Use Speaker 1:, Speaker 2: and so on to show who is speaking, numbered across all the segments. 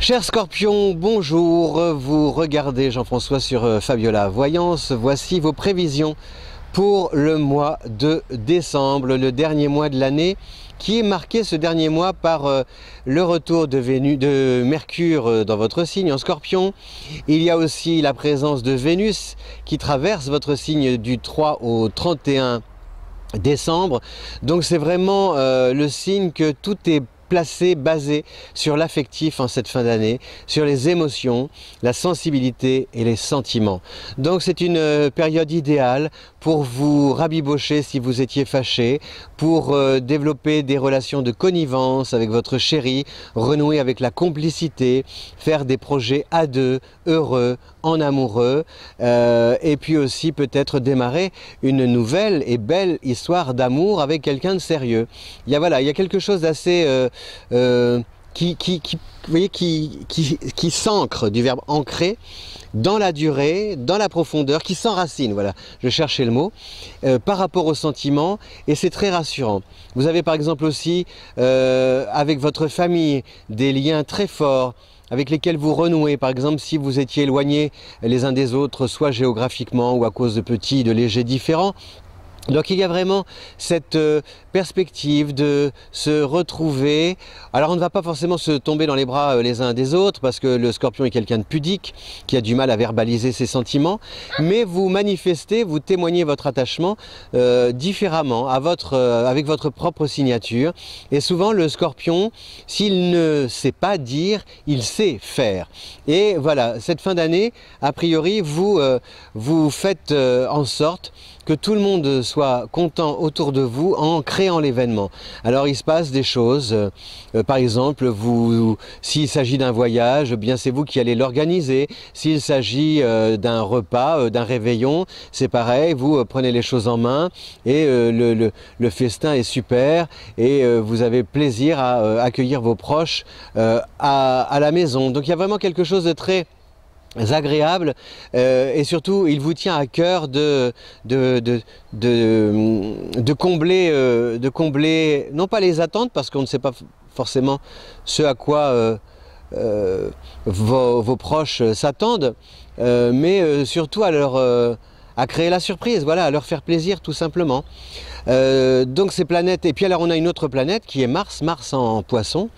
Speaker 1: Chers Scorpions, bonjour, vous regardez Jean-François sur Fabiola Voyance, voici vos prévisions pour le mois de décembre, le dernier mois de l'année, qui est marqué ce dernier mois par le retour de Mercure dans votre signe en Scorpion. Il y a aussi la présence de Vénus qui traverse votre signe du 3 au 31 décembre. Donc c'est vraiment le signe que tout est basé sur l'affectif en cette fin d'année, sur les émotions, la sensibilité et les sentiments. Donc c'est une période idéale pour vous rabibocher si vous étiez fâché, pour développer des relations de connivence avec votre chéri, renouer avec la complicité, faire des projets à deux, heureux, en amoureux, et puis aussi peut-être démarrer une nouvelle et belle histoire d'amour avec quelqu'un de sérieux. Il y a quelque chose d'assez qui s'ancre, du verbe ancrer, dans la durée, dans la profondeur, qui s'enracine, voilà, je cherchais le mot, par rapport aux sentiments, et c'est très rassurant. Vous avez par exemple aussi, avec votre famille, des liens très forts, avec lesquels vous renouez, par exemple si vous étiez éloignés les uns des autres, soit géographiquement ou à cause de légers différends. Donc il y a vraiment cette perspective de se retrouver. Alors on ne va pas forcément se tomber dans les bras les uns des autres parce que le Scorpion est quelqu'un de pudique qui a du mal à verbaliser ses sentiments, mais vous manifestez, vous témoignez votre attachement différemment avec votre propre signature. Et souvent le Scorpion, s'il ne sait pas dire, il sait faire. Et voilà, cette fin d'année, a priori, vous faites en sorte que tout le monde soit content autour de vous en créant l'événement. Alors il se passe des choses, par exemple, s'il s'agit d'un voyage, bien c'est vous qui allez l'organiser. S'il s'agit d'un repas, d'un réveillon, c'est pareil, vous prenez les choses en main et le festin est super et vous avez plaisir à accueillir vos proches à la maison. Donc il y a vraiment quelque chose de très agréable et surtout il vous tient à cœur de combler non pas les attentes parce qu'on ne sait pas forcément ce à quoi vos proches s'attendent, mais surtout à créer la surprise, voilà, à leur faire plaisir tout simplement. Donc ces planètes, et puis alors on a une autre planète qui est Mars en Poisson.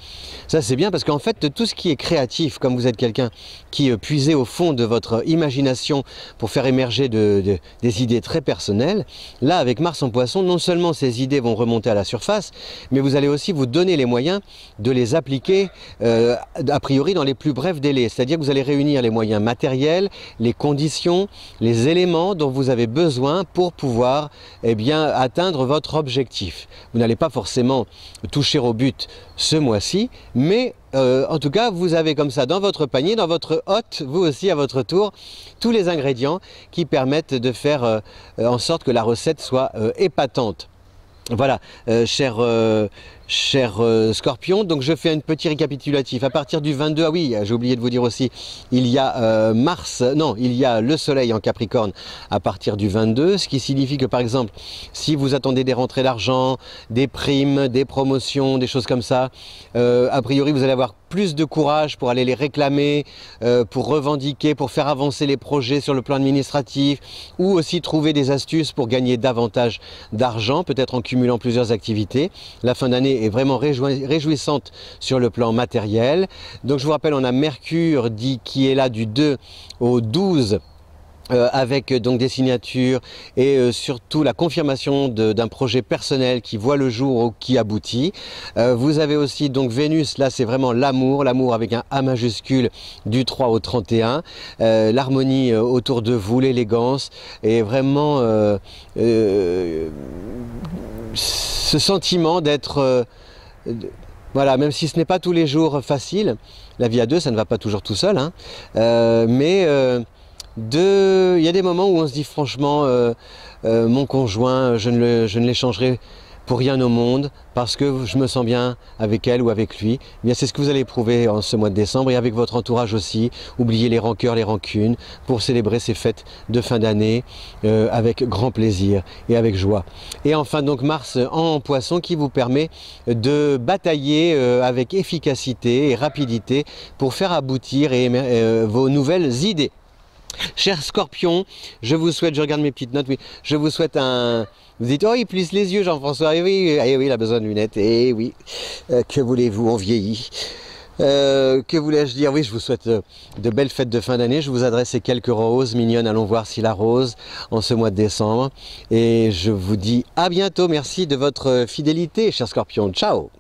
Speaker 1: Ça c'est bien parce qu'en fait tout ce qui est créatif, comme vous êtes quelqu'un qui puisez au fond de votre imagination pour faire émerger des idées très personnelles, là avec Mars en Poisson, non seulement ces idées vont remonter à la surface, mais vous allez aussi vous donner les moyens de les appliquer a priori dans les plus brefs délais. C'est-à-dire que vous allez réunir les moyens matériels, les conditions, les éléments dont vous avez besoin pour pouvoir atteindre votre objectif. Vous n'allez pas forcément toucher au but ce mois-ci, mais en tout cas, vous avez comme ça dans votre panier, dans votre hotte, vous aussi à votre tour, tous les ingrédients qui permettent de faire en sorte que la recette soit épatante. Voilà, cher Scorpion, donc je fais un petit récapitulatif. À partir du 22, ah oui, j'ai oublié de vous dire aussi, il y a il y a le Soleil en Capricorne à partir du 22, ce qui signifie que par exemple, si vous attendez des rentrées d'argent, des primes, des promotions, des choses comme ça, a priori vous allez avoir plus de courage pour aller les réclamer, pour revendiquer, pour faire avancer les projets sur le plan administratif, ou aussi trouver des astuces pour gagner davantage d'argent, peut-être en cumulant plusieurs activités. La fin d'année est vraiment réjouissante sur le plan matériel. Donc je vous rappelle, on a Mercure qui est là du 2 au 12 avec donc des signatures et surtout la confirmation d'un projet personnel qui voit le jour ou qui aboutit. Vous avez aussi donc Vénus, là c'est vraiment l'amour avec un A majuscule du 3 au 31, l'harmonie autour de vous, l'élégance et vraiment ce sentiment d'être voilà, même si ce n'est pas tous les jours facile, la vie à deux ça ne va pas toujours tout seul, hein, mais il y a des moments où on se dit franchement mon conjoint je ne l'échangerai pour rien au monde, parce que je me sens bien avec elle ou avec lui. Eh bien, c'est ce que vous allez éprouver en ce mois de décembre et avec votre entourage aussi. Oubliez les rancœurs, les rancunes, pour célébrer ces fêtes de fin d'année avec grand plaisir et avec joie. Et enfin donc Mars en Poisson qui vous permet de batailler avec efficacité et rapidité pour faire aboutir vos nouvelles idées. Cher Scorpion, je vous souhaite, je regarde mes petites notes, oui, je vous souhaite un... Vous dites, oh, il plisse les yeux, Jean-François, oui, il a besoin de lunettes, et oui, que voulez-vous, on vieillit. Que voulais-je dire? Oui, je vous souhaite de belles fêtes de fin d'année. Je vous adresse ces quelques roses mignonnes. Allons voir si la rose en ce mois de décembre. Et je vous dis à bientôt. Merci de votre fidélité, cher Scorpion. Ciao!